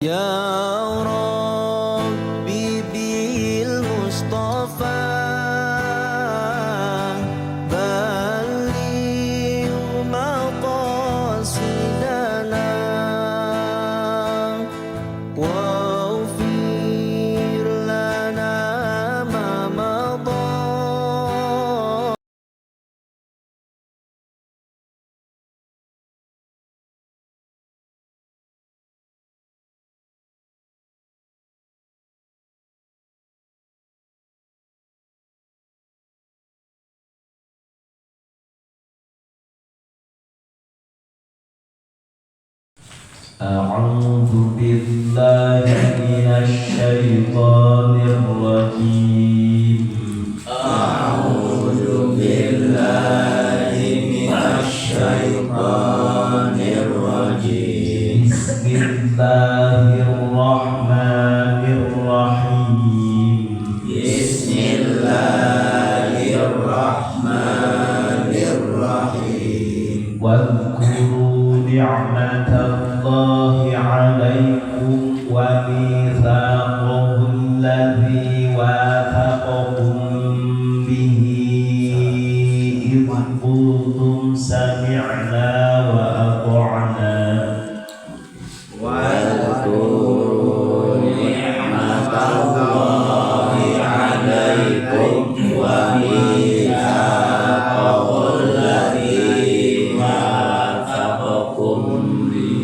Ya Rabbi bil Mustafa balligh maqasidana waghfir lana ma madha. أعوذ بالله من الشيطان الرجيم. أعوذ بالله من الشيطان الرجيم. بسم الله الرحمن الرحيم. بسم الله الرحمن الرحيم. واذكروا نعمة الله عليكم وميثاقه الذي واثقكم به إذ قلتم سمعنا وأطعنا. واذكروا نعمة الله عليكم وميثاقه الذي واثقكم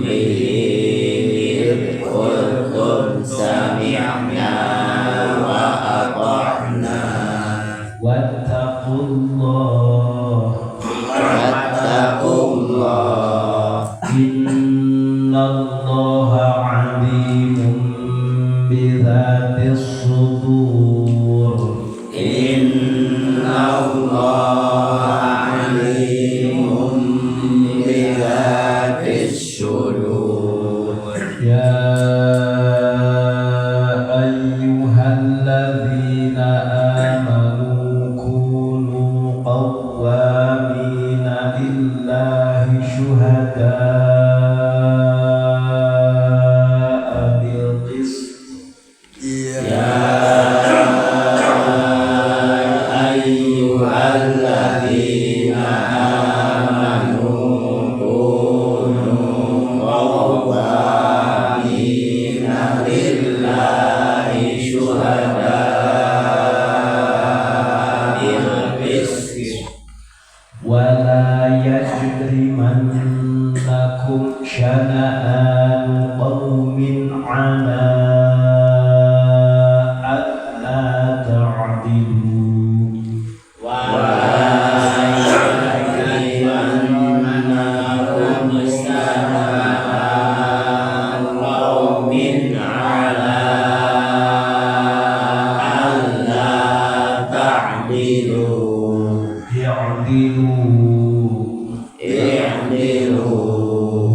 به إذ قلتم سمعنا وأطعنا. واتقوا الله إن الله عليم بذات الصدور. إن الله عليم بذات الصدور. يا أيها الذين آمنوا كونوا قوامين لله شهداء بالقسط. يا أيها الذين آمنوا كونوا قوامين لله شهداء بالقسط. ولا يجرمنكم شنآن قوم على ألا تعدلوا. ولا يجرمنكم شنآن قوم على ألا تعدلوا. اعدلوا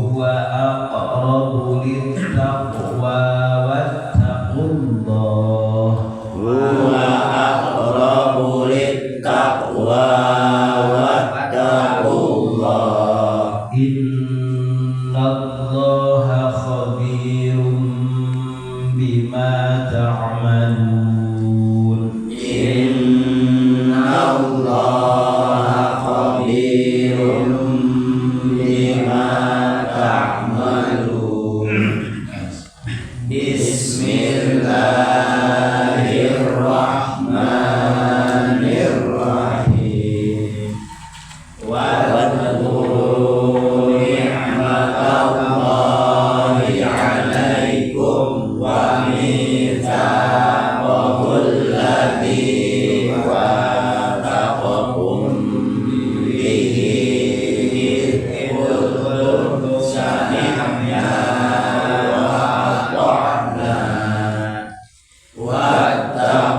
هو أقرب للتقوى واتقوا الله. هو أقرب للتقوى واتقوا الله. إن الله خبير بما تعملون. إن الله خبير بما تعملون. بسم الله الرحمن الرحيم. واذكروا نعمة الله عليكم وميثاقه الذي واثقكم به إذ قلتم سمعنا وأطعنا. واتقوا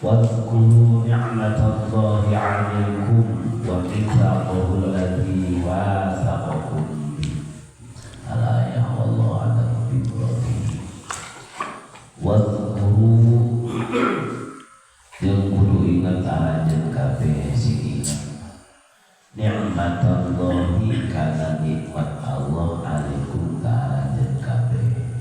Wadhkuru ni'matallahi 'alaikum wa mitsaqahu alladzi wathaqakum bihi. Al-ayah wallahu a'lam bishawab. Wadhkuru yang kudu ingat aranjeun kabeh sing ingat ni'matallahi kana nikmat Allah 'alaikum ka aranjeun kabeh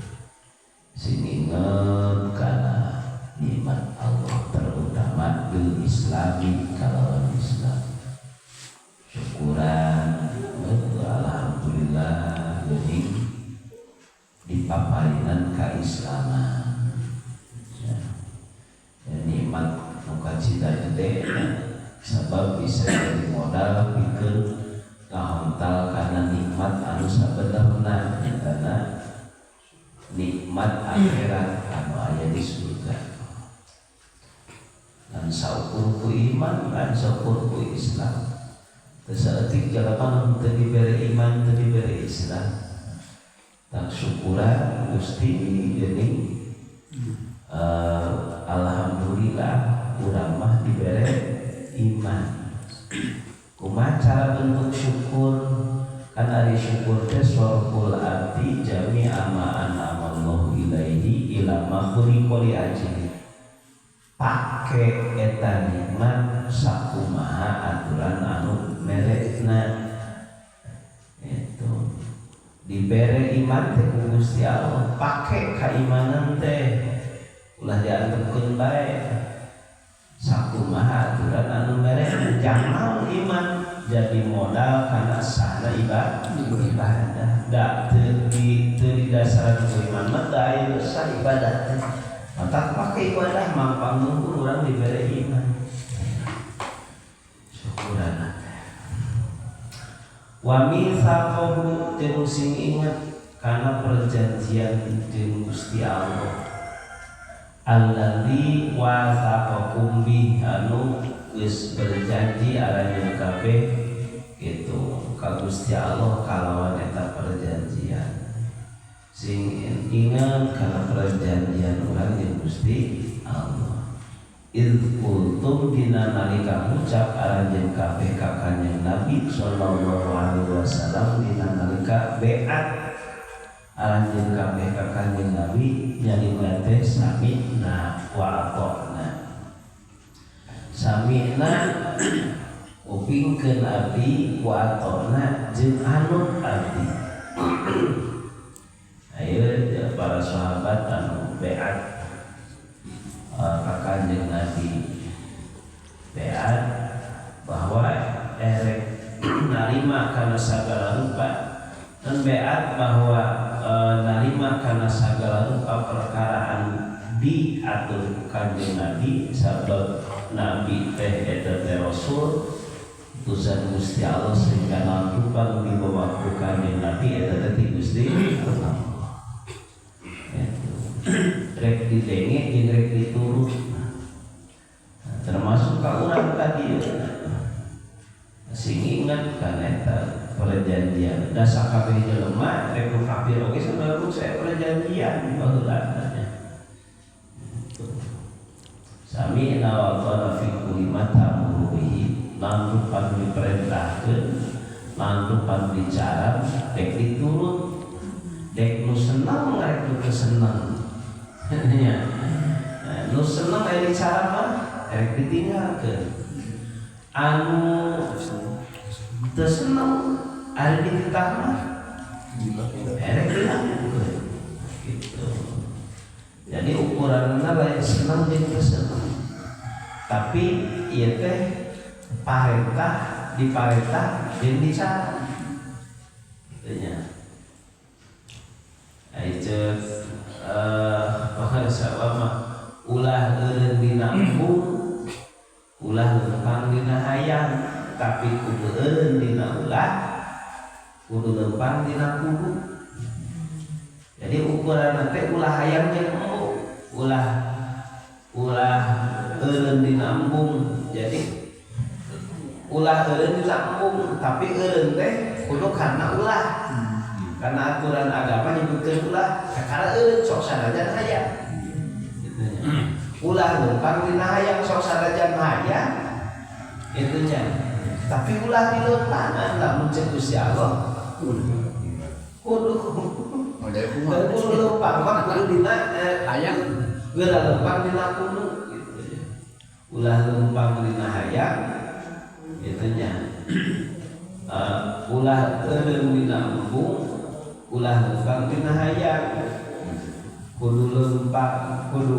sing ingat kana nikmat Allah terutama bil islami kalawan Islam syukuran alhamdulillah geuning dipaparinan keislaman ya. Nikmat muka cita gede sebab bisa jadi modal pikeun ngahontal karena nikmat anu sabenerna karena nikmat akhirat anu aya di surga. Dan saukur ku iman dan saukur ku Islam. Tersaetik jalapan teu dibere iman teu dibere Islam. Tak syukuran Gusti geuning alhamdulillah urang mah dibere iman. Kumaha cara bentuk syukur? Kan ari syukur teh sorful arti jami'a ma an'amallahu ilaihi ila ma khuliqa li ajli. Pake eta nikmat sakumaha aturan anu merekna itu dibere iman teh ku Gusti Allah pake kaimanan teh ulah diantepkeun bae sakumaha aturan anu merekna jamal iman jadi modal kana sahna ibadah da teu didasarkeun ku iman mah da aya sah ibadah teh mata pakai ibadah mampang nunggu orang diberi iman syukuran wa mitsaqahu jeung sing ingat kana perjanjian jeung Gusti Allah alladzi wathaqakum bi anu geus berjanji aranjeun kabeh kitu ka Gusti Allah kalawan eta perjanjian sing ingat karena perjanjian orang yang Gusti Allah. Idh qultum dina nalika ngucap aranjeun kabeh ka Kanjeng Nabi sallallahu alaihi wasallam dina nalika beat aranjeun kabeh ka Kanjeng Nabi nyalina teh sami'na wa ata'na. Sami'na upingkeun abdi wa ata'na jeung anut abdi. Ayo para sahabat anu beat ka Kanjeng Nabi beat bahwa erek narima kana sagala rupa dan beat bahwa narima kana sagala rupa perkara anu diatur Kanjeng Nabi sabab Nabi teh eta teh Rasul utusan Gusti Allah sehingga nantupan di bawah Kanjeng Nabi eta teh Gusti Allah. Rek didenge jeung rek diturut termasuk ka urang tadi sing ingat kana eta perjanjian da sakabeh jelema rek nu kafir oge saudara saya perjanjian baheulana sami wa qala fi kulli ma ta'muru bihi lan pan diperintahkeun lan pan bicara rek diturut dek nu senang rek nu senang ya, nu seneng aya cara mah erek ditinggalkeun. Anu teu seneng ari dititah mah erek dilakukeun. Gitu. Jadi ukuranna lain seneng jeung teu seneng. Tapi ieu teh parentah diparentah jeung dicara. Gitu nya. Aiceut bahasa ulah eureun dina embung ulah lempang dina hayang tapi kudu eureun dina ulah kudu lempang dina kudu jadi ukuran teh ulah hayang jeung embung ulah eureun dina embung jadi ulah eureun dina embung tapi eureun teh kudu karena ulah karena aturan agama nyebutkeun ulah kakara eureun sok sanajan hayang ulah lempang dina hayang sok sarajan hayang itunya. Tapi ulah dileupangan lamun cek Gusti Allah kudu lempang mah kudu dina hayang geura lempang dina kudu gitu ya. Ulah lempang dina hayang itunya. Ulah teureum dina embung, ulah lempang dina hayang. Kudu lempang, kudu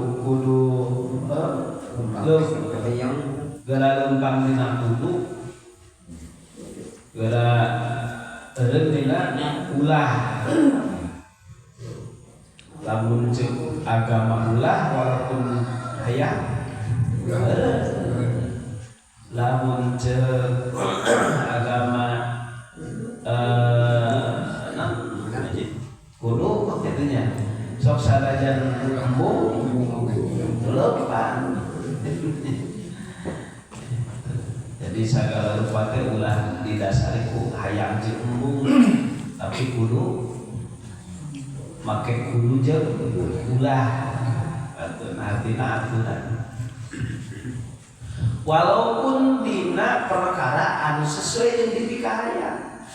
yang geura lempang dina kudu, geura teureum dina ulah. Lamun ceuk agama ulah walaupun hayang, lamun ceuk agama kudu itunya sok sarajan embung leumpang. Jadi sagala rupa teh ulah didasari ku hayang jeung embung, tapi kudu make kudu jeung ulah. Artina aturan. Walaupun dina perkara anu sesuai jeung dipikahayang,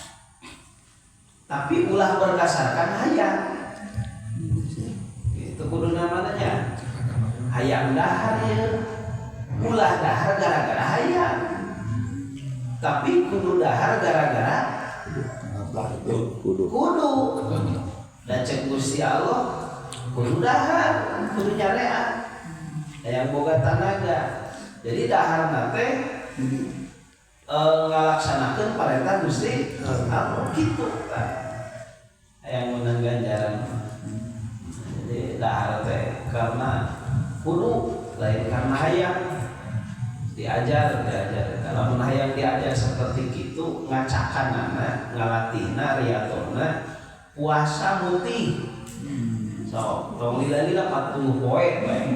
tapi ulah berdasarkan hayang. Itu kudu namanya hayang dahar ya, ulah dahar gara-gara hayang. Tapi kudu dahar gara-gara kudu. Dan cek Gusti Allah kudu dahar, kudu nyarean. Hayang boga tanaga. Jadi dahar nate ngalaksanakeun parentah Gusti Allah kitu tah. Hayang meunang ganjaran. Jadi dahar teh karena kudu lain karena hayang diajar. Kalau hayang diajar seperti itu ngacakanana, ngalatihna, riyatona puasa mutih. So, tong lila-lila 40 poe bae.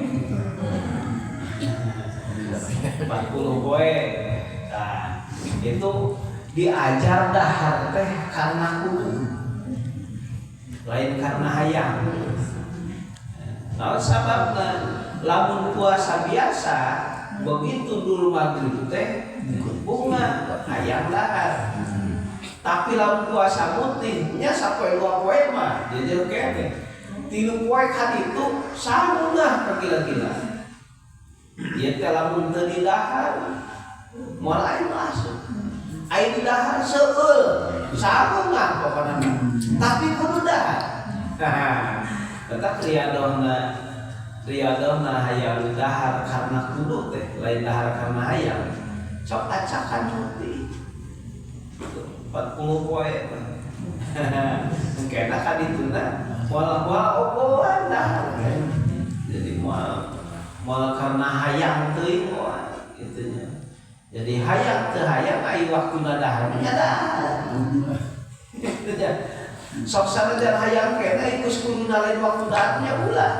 40 poe. Nah, itu diajar dahar teh karena kudu. Lain karena hayang. Nah, sababna lamun puasa biasa begitu dulu maghrib teh bunga hayang dahar. Tapi lamun puasa putih nya sapoe 2 poe mah jadi kene. 3 poe kan itu samudah kagila-gila. Ieu teh lamun teu didahar moal aing masuk. Aing dahar seueul samudah pokona. Tapi kudu dahar. Tetap riadohna hayang dahar karena kudu teh lain dahar karena hayang. Sok acakan putih 40 poe kena kadituna moal obolan dahar. Jadi moal karena hayang teuing moal gitunya. Jadi hayang teu hayang aya waktuna dahar nya dahar. Kitu nya. Sok sanajan hayang kena geus kuduna lain waktu daharnya ulah.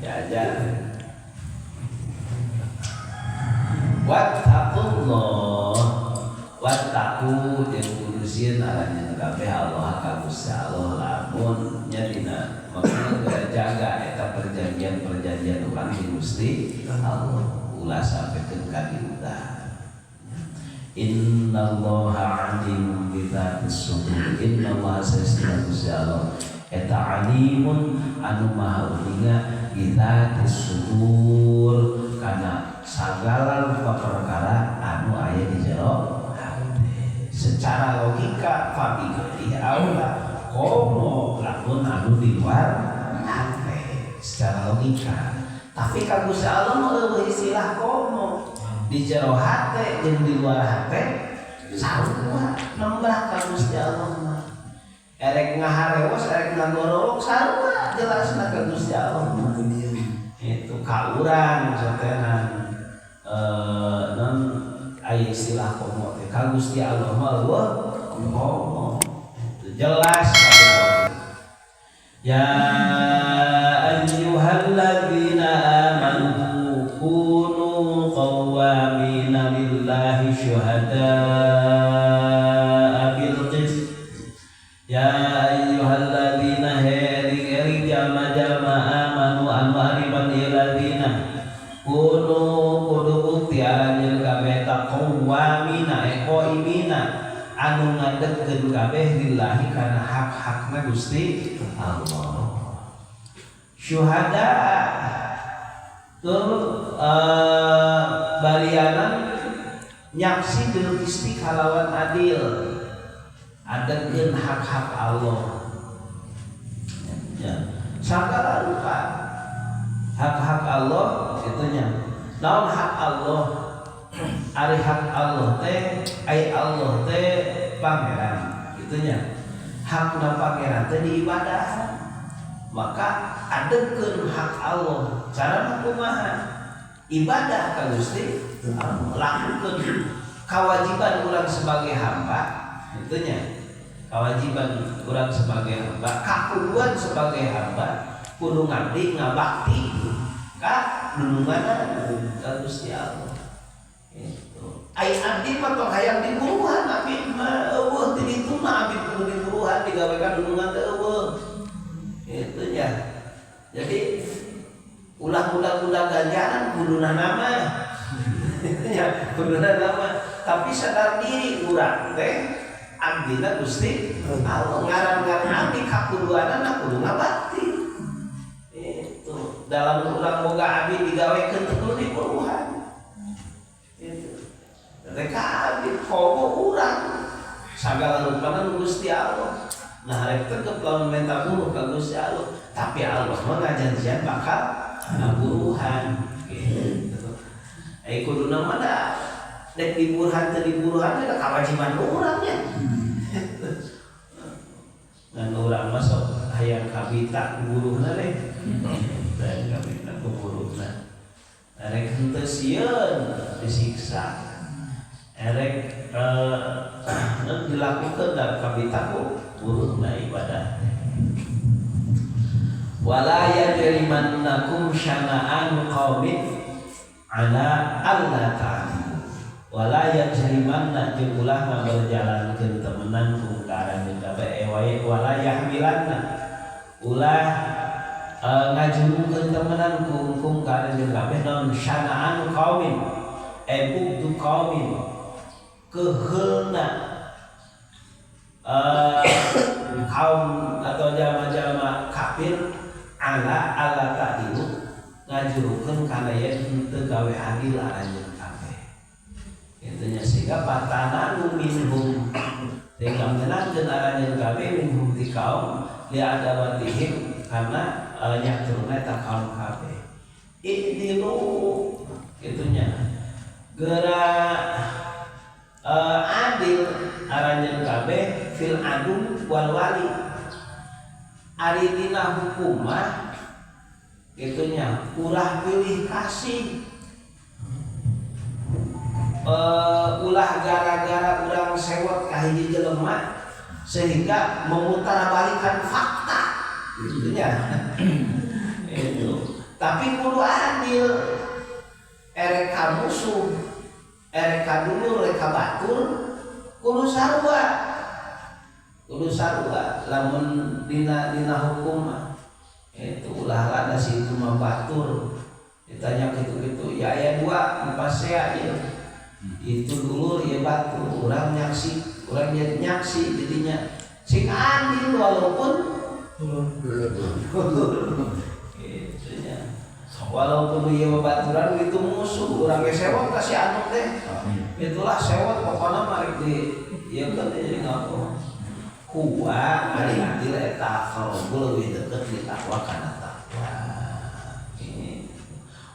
Jajan. Wattaqullah, wattaqu jeung kudusin aranya kabeh Allah ka Gusti Allah lamun nya dina maksudna jaga eta perjanjian urang di Gusti Allah ulah sampikeun ka diudah. Innallaha alimun bidzaatis sudur. Innallaha sestina Gusti Allah eta alimun anu maha uninga bidzaatis sudur kana sagala rupa perkara anu aya di jero hati. Secara logika fabigati aula komo lamun anu di luar hati secara logika. Tapi ka Gusti Allah mah eueuh istilah komo di jero hati jeung di luar hati sarua nembah ka Gusti Allah mah. Erek ngaharewas erek ngagororok sarua jelasna ka Gusti Allah mah. Itu ka urang satenan non aya istilah komo teh ka Gusti Allah mah komo jelas ya ayyuhalladzina amanu kunu qawwamina lillahi syuhada'a bil qist ya ayyuhalladzina heri jama lillahi karena hak-hakna Gusti Allah. Syuhada tur bariana nyaksi deul Gusti kalawan adil adegeun hak-hak Allah. Ya, sagala rupa hak-hak Allah itunya. Naon hak Allah? Ari hak Allah teh ai Allah teh pangeran itunya. Hakna pangeran teh diibadahan. Maka adegeun hak Allah. Carana kumaha? Ibadah ka Gusti Allah. Lakukeun kewajiban urang sebagai hamba itunya. Kewajiban urang sebagai hamba, kakuduan sebagai hamba kudu ngabdi ngabakti ka dulunganna ka Gusti Allah. Itu. Ai abdi mah tong hayang diburuhan abdi mah eueuh ti ditu mah abdi kudu diburuhan digawekan dulungan teh eueuh. Itu ya. Jadi ulah-ulah ganjaran kuduna nama. Ya, kuduna nama. Tapi sadar diri urang teh abdina Gusti Allah ngaran-ngaran abdi kakuduanana kudu ngabakti. Itu dalam urang boga abdi digawekeun teh kudu diburuhan. Itu. Mereka abdi kogo urang sagala rupana Gusti Allah. Nah, rek tetep lamun minta buruh ka Gusti Allah, tapi Allah mah ngajanjian bakal ngaburuhan gitu. Kuduna mah da dek diburuhan teh diburuhan teh kewajiban urangnya. Ngan urang mah sok hayang kabita buruhna we. Dan kabita buruhna. Rek henteu sieun disiksa. Erek dilakukan dalam kabitaku buruhna ibadah. Wala yajrimannakum syana'an qaumin ala alla ta'dilu. Wala yajrimanna jeung ulah ngaberjalankeun temenan ku karang kabeh wala yahmilanna ulah ngajurungkeun temenan ku karang kabeh naon syana'an qaumin bughdu qaumin keheulna kaum atau jama-jama kafir ala ta'dilu ngajurukeun kana yen teu gawe adil aranjeun kabeh. Intinya sehingga patananu minhum sehingga menenangkeun aranjeun kabeh minhum ti kaum li adawatihim karena nyaturna ta kaum kabeh. Idilu itunya gerak adil aranjeun kabeh fil adu wal wali ari dina hukum mah itunya ulah pilih kasih ulah gara-gara urang sewot ka hiji jelema sehingga memutarabalikan fakta itunya. Itu tapi kudu adil erek ka musuh erek ka dulur erek ka batur kudu sarua lamun dina hukum itu ulah ada situ mah batur ditanya gitu ya aya dua empasea ya itu dulur ya batur urang nyaksi urang nyaksi jadinya sing adil walaupun itunya walaupun ieu babaturan itu musuh urang ge sewot ka si anu teh itulah sewot pokona mari di ieu kan jadi ngapo kuwa ari adil eta qarobul leuwih deukeut di takwa kana takwa.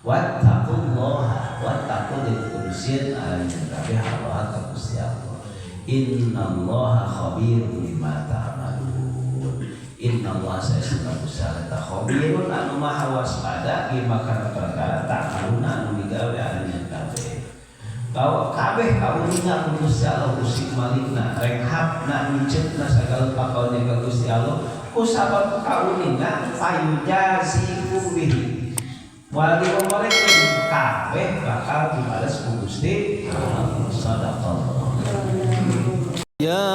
Wattaqullaha wattaqul kursin alayhi kabeh Allah ka Gusti Allah. Innallaha khabirun bima ta'malun. Innallaha sesungguhna Gusti Allah khabirun anu maha waspada bima kana perkara ta'malun anu digawe aranjeun kabeh. Bahwa kabeh kauningan Gusti Allah Gusti malikna rekhapna micetna sagala pakaune ka Gusti Allah ku sabab kauningan fayujazikum bihi wal diomorkeun kabeh bakal dibales ku Gusti Allah. Sadaqallah. Ya